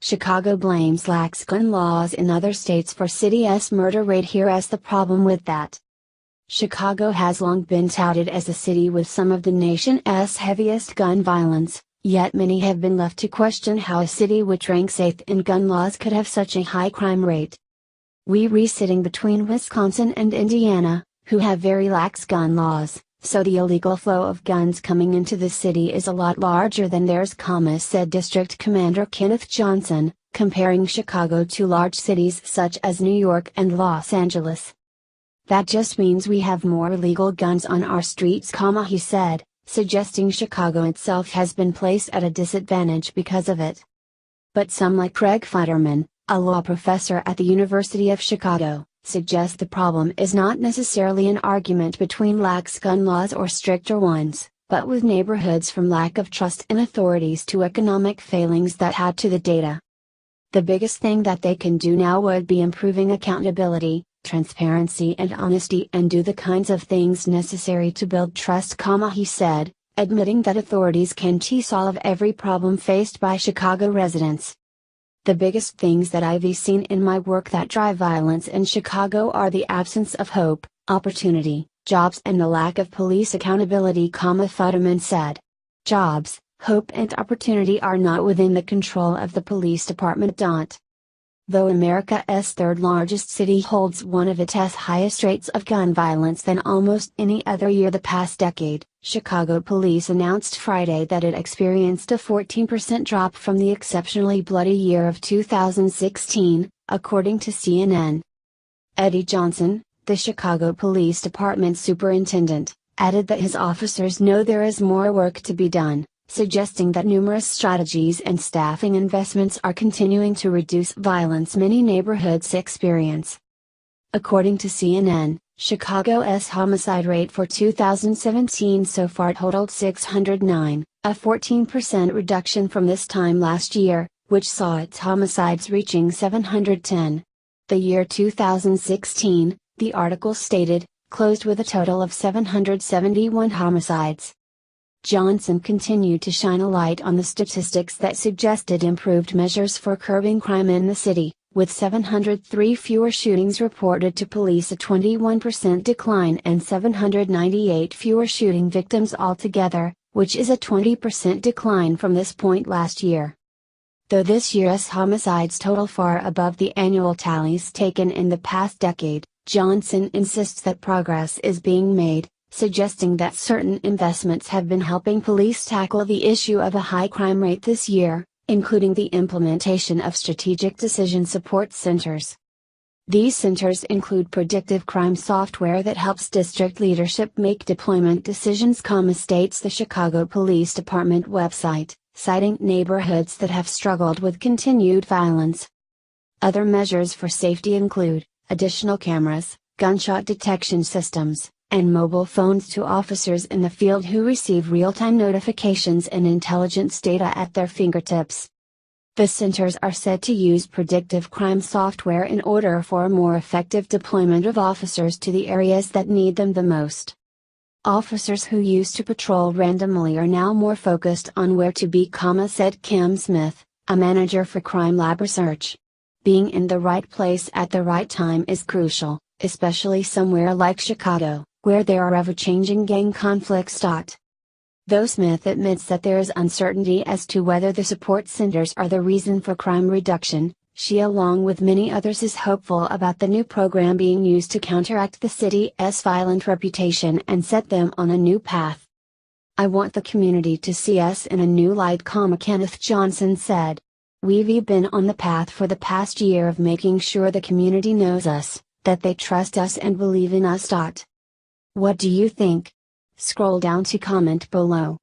Chicago blames lax gun laws in other states for city's murder rate. Here's the problem with that. Chicago has long been touted as a city with some of the nation's heaviest gun violence, yet many have been left to question how a city which ranks 8th in gun laws could have such a high crime rate. We're sitting between Wisconsin and Indiana, who have very lax gun laws, so the illegal flow of guns coming into the city is a lot larger than theirs, said District Commander Kenneth Johnson, comparing Chicago to large cities such as New York and Los Angeles. That just means we have more illegal guns on our streets, he said, suggesting Chicago itself has been placed at a disadvantage because of it. But some like Craig Futterman, a law professor at the University of Chicago, suggest the problem is not necessarily an argument between lax gun laws or stricter ones, but with neighborhoods from lack of trust in authorities to economic failings that add to the data. The biggest thing that they can do now would be improving accountability, transparency and honesty, and do the kinds of things necessary to build trust, he said, admitting that authorities can't solve every problem faced by Chicago residents. The biggest things that I've seen in my work that drive violence in Chicago are the absence of hope, opportunity, jobs and the lack of police accountability, Futterman said. Jobs, hope and opportunity are not within the control of the police department. Though America's third largest city holds one of its highest rates of gun violence than almost any other year the past decade, Chicago police announced Friday that it experienced a 14% drop from the exceptionally bloody year of 2016, according to CNN. Eddie Johnson, the Chicago Police Department superintendent, added that his officers know there is more work to be done, suggesting that numerous strategies and staffing investments are continuing to reduce violence many neighborhoods experience. According to CNN, Chicago's homicide rate for 2017 so far totaled 609, a 14% reduction from this time last year, which saw its homicides reaching 710. The year 2016, the article stated, closed with a total of 771 homicides. Johnson continued to shine a light on the statistics that suggested improved measures for curbing crime in the city, with 703 fewer shootings reported to police, a 21% decline, and 798 fewer shooting victims altogether, which is a 20% decline from this point last year. Though this year's homicides total far above the annual tallies taken in the past decade, Johnson insists that progress is being made, suggesting that certain investments have been helping police tackle the issue of a high crime rate this year, including the implementation of strategic decision support centers. These centers include predictive crime software that helps district leadership make deployment decisions, states the Chicago Police Department website, citing neighborhoods that have struggled with continued violence. Other measures for safety include additional cameras, gunshot detection systems, and mobile phones to officers in the field who receive real-time notifications and intelligence data at their fingertips. The centers are said to use predictive crime software in order for a more effective deployment of officers to the areas that need them the most. Officers who used to patrol randomly are now more focused on where to be, said Kim Smith, a manager for Crime Lab Research. Being in the right place at the right time is crucial, especially somewhere like Chicago, where there are ever-changing gang conflicts. Though Smith admits that there is uncertainty as to whether the support centers are the reason for crime reduction, she along with many others is hopeful about the new program being used to counteract the city's violent reputation and set them on a new path. I want the community to see us in a new light, Kenneth Johnson said. We've been on the path for the past year of making sure the community knows us, that they trust us and believe in us. What do you think? Scroll down to comment below.